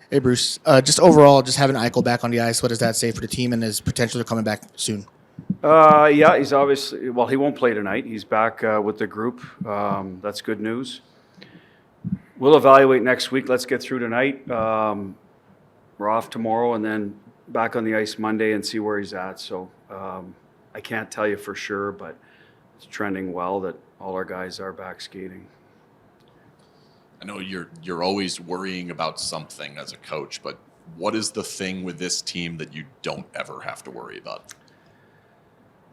Hey, Bruce. Just overall, just having Eichel back on the ice, what does that say for the team and his potential of coming back soon? Yeah, he's obviously, well, he won't play tonight. He's back with the group. That's good news. We'll evaluate next week. Let's get through tonight. We're off tomorrow and then back on the ice Monday and see where he's at. So I can't tell you for sure, but it's trending well that all our guys are back skating. I know you're always worrying about something as a coach, but what is the thing with this team that you don't ever have to worry about?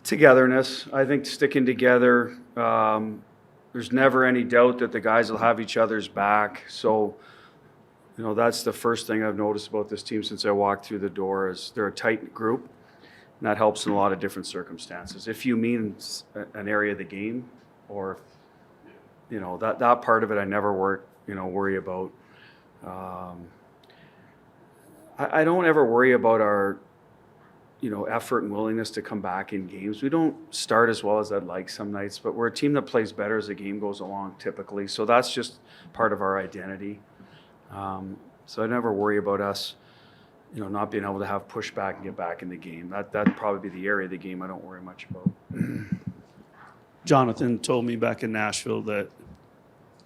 Togetherness. I think sticking together. There's never any doubt that the guys will have each other's back. So, that's the first thing I've noticed about this team since I walked through the door is they're a tight group, and that helps in a lot of different circumstances. If you mean an area of the game, or that part of it, I never worry about. I don't ever worry about our effort and willingness to come back in games. We don't start as well as I'd like some nights, but we're a team that plays better as the game goes along typically. So that's just part of our identity. So I never worry about us, not being able to have pushback and get back in the game. That'd probably be the area of the game I don't worry much about. Jonathan told me back in Nashville that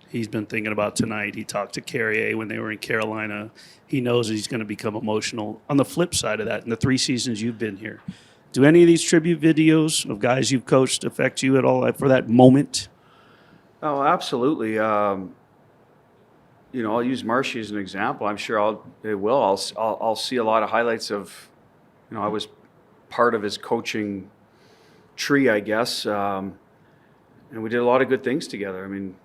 he's been thinking about tonight. He talked to Carrier when they were in Carolina. He knows he's going to become emotional. On the flip side of that, in the 3 seasons you've been here, do any of these tribute videos of guys you've coached affect you at all for that moment? Oh, absolutely. I'll use Marshy as an example. I'm sure it will. I'll see a lot of highlights of, I was part of his coaching tree, I guess, and we did a lot of good things together. I mean,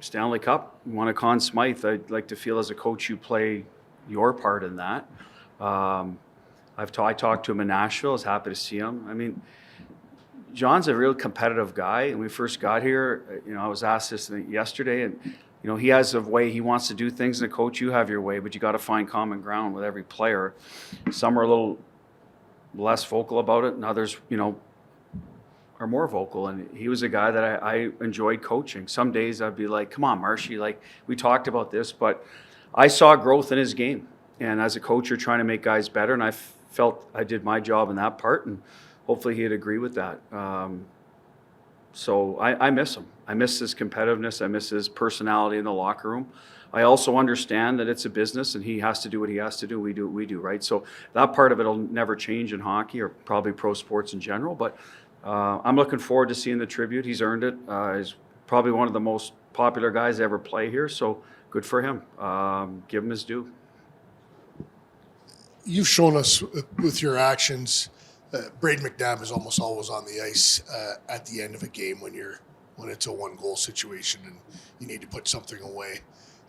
Stanley Cup, won a Conn Smythe. I'd like to feel as a coach you play your part in that. I talked to him in Nashville. I was happy to see him. I mean, John's a real competitive guy. When we first got here, I was asked this yesterday, and he has a way he wants to do things. And a coach, you have your way, but you got to find common ground with every player. Some are a little less vocal about it, and others, are more vocal. And he was a guy that I enjoyed coaching. Some days I'd be like, come on, Marshy, like we talked about this, but I saw growth in his game. And as a coach, you're trying to make guys better. And I felt I did my job in that part. And hopefully he'd agree with that. So I miss him. I miss his competitiveness. I miss his personality in the locker room. I also understand that it's a business and he has to do what he has to do. We do what we do, right? So that part of it will never change in hockey or probably pro sports in general. But I'm looking forward to seeing the tribute. He's earned it. He's probably one of the most popular guys to ever play here, so good for him. Give him his due. You've shown us with your actions, Braden McNabb is almost always on the ice at the end of a game when it's a 1-goal situation and you need to put something away.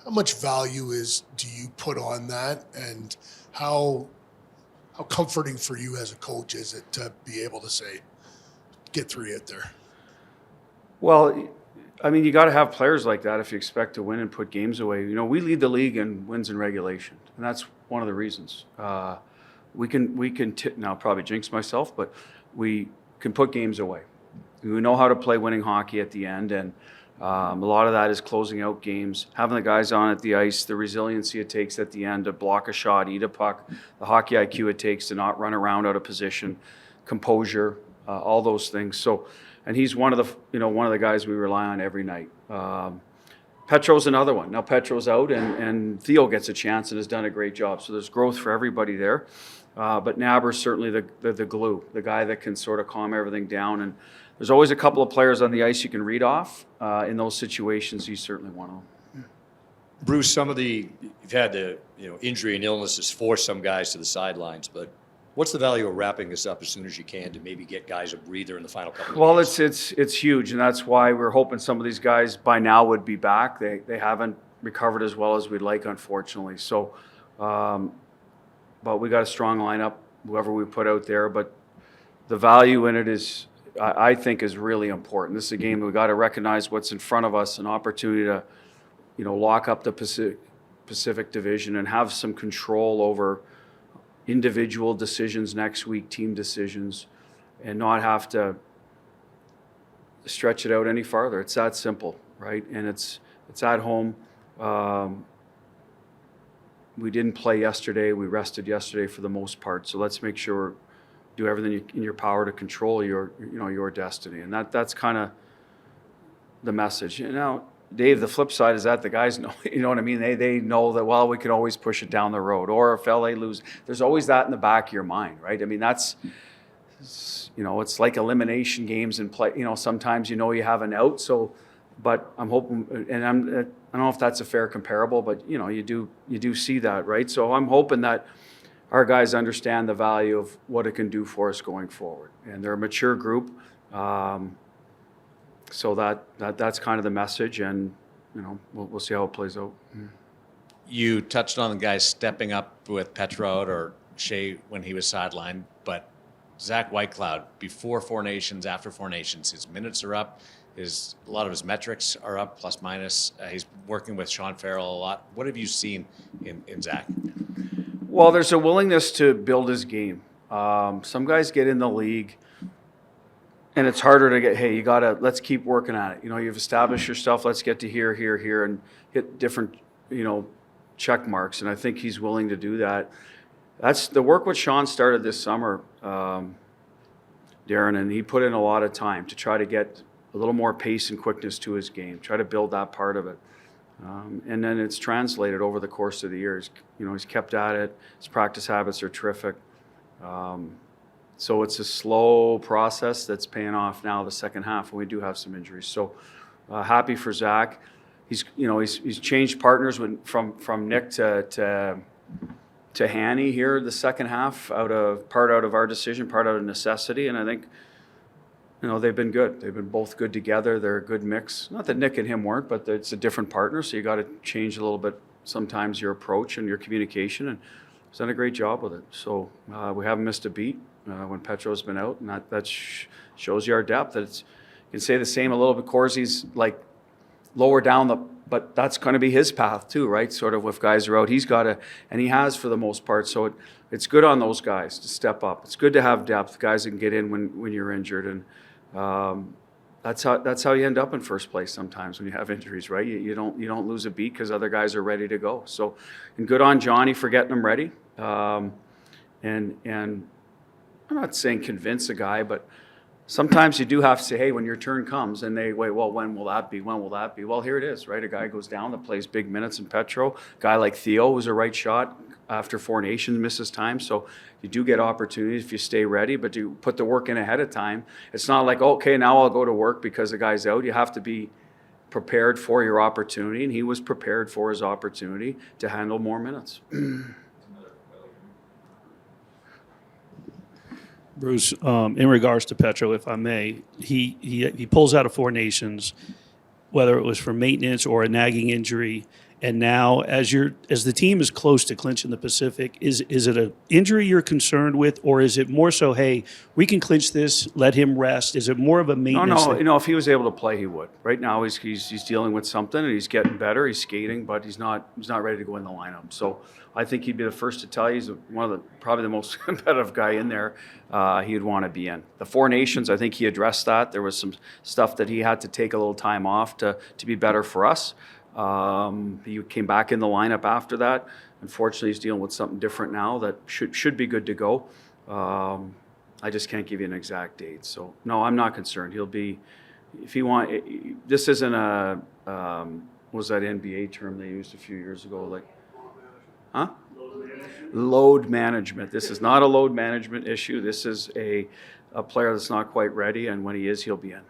How much value do you put on that, and how comforting for you as a coach is it to be able to say, get 3 out there? Well, I mean, you got to have players like that if you expect to win and put games away. We lead the league in wins in regulation, and that's one of the reasons. We can now probably jinx myself, but we can put games away. We know how to play winning hockey at the end, and a lot of that is closing out games, having the guys on at the ice, the resiliency it takes at the end to block a shot, eat a puck, the hockey IQ it takes to not run around out of position, composure. All those things. So, and he's one of the guys we rely on every night. Petro's another one. Now Petro's out, and Theo gets a chance and has done a great job. So there's growth for everybody there. But Naber's certainly the glue, the guy that can sort of calm everything down. And there's always a couple of players on the ice you can read off. In those situations, he's certainly one of them. Bruce, you've had the injury and illnesses force some guys to the sidelines, but what's the value of wrapping this up as soon as you can to maybe get guys a breather in the final couple of games? Well, it's huge, and that's why we're hoping some of these guys by now would be back. They haven't recovered as well as we'd like, unfortunately. So, but we got a strong lineup, whoever we put out there. But the value in it is, I think, is really important. This is a game we got to recognize what's in front of us, an opportunity to, lock up the Pacific Division and have some control over individual decisions next week, team decisions, and not have to stretch it out any farther. It's that simple, right? And it's at home. we didn't play yesterday. We rested yesterday for the most part. So let's make sure do everything in your power to control your destiny. And that's kind of the message. Dave, the flip side is that the guys know, you know what I mean? They know that, well, we can always push it down the road. Or if LA lose, there's always that in the back of your mind, right? I mean, it's like elimination games and play. Sometimes you have an out. So, but I'm hoping, and I don't know if that's a fair comparable, but you do see that, right? So I'm hoping that our guys understand the value of what it can do for us going forward, and they're a mature group. So that's kind of the message, and we'll see how it plays out. You touched on the guys stepping up with Petro or Shea when he was sidelined, but Zach Whitecloud, before Four Nations, after Four Nations, his minutes are up. A lot of his metrics are up, plus minus. He's working with Sean Farrell a lot. What have you seen in Zach? Well, there's a willingness to build his game. Some guys get in the league, and it's harder to get, hey, let's keep working at it. You've established yourself, let's get to here, and hit different, check marks. And I think he's willing to do that. That's the work what Sean started this summer, Darren, and he put in a lot of time to try to get a little more pace and quickness to his game, try to build that part of it. And then it's translated over the course of the years. He's kept at it. His practice habits are terrific. So it's a slow process that's paying off now the second half when we do have some injuries. So happy for Zach. He's changed partners from Nick to Hanny here the second half, part out of our decision, part out of necessity, and I think they've been good. They've been both good together. They're a good mix. Not that Nick and him weren't, but it's a different partner, so you got to change a little bit sometimes your approach and your communication, and he's done a great job with it. So we haven't missed a beat when Petro's been out, and that shows you our depth. That you can say the same a little bit. Corsi's like lower down but that's going to be his path too, right? Sort of if guys are out, he's got to, and he has for the most part. So it's good on those guys to step up. It's good to have depth, guys that can get in when you're injured, and that's how you end up in first place sometimes when you have injuries, right? You don't lose a beat because other guys are ready to go. So, and good on Johnny for getting them ready. And I'm not saying convince a guy, but sometimes you do have to say, hey, when your turn comes, and they wait, well, when will that be? When will that be? Well, here it is, right? A guy goes down that plays big minutes in Petro. A guy like Theo was a right shot after Four Nations, misses time. So you do get opportunities if you stay ready, but you put the work in ahead of time. It's not like, okay, now I'll go to work because the guy's out. You have to be prepared for your opportunity, and he was prepared for his opportunity to handle more minutes. Bruce, in regards to Petro, if I may, he pulls out of Four Nations, whether it was for maintenance or a nagging injury, and now as the team is close to clinching the Pacific, is it an injury you're concerned with, or is it more so, hey, we can clinch this, let him rest? Is it more of a maintenance? No. If he was able to play, he would. Right now, he's dealing with something, and he's getting better. He's skating, but he's not ready to go in the lineup. So I think he'd be the first to tell you he's probably the most competitive guy in there. He'd want to be in the Four Nations. I think he addressed that. There was some stuff that he had to take a little time off to be better for us. He came back in the lineup after that. Unfortunately, he's dealing with something different now that should be good to go. I just can't give you an exact date. So no, I'm not concerned. He'll be, if he want. This isn't a what was that NBA term they used a few years ago? Like, huh? Load management. This is not a load management issue. This is a player that's not quite ready, and when he is, he'll be in.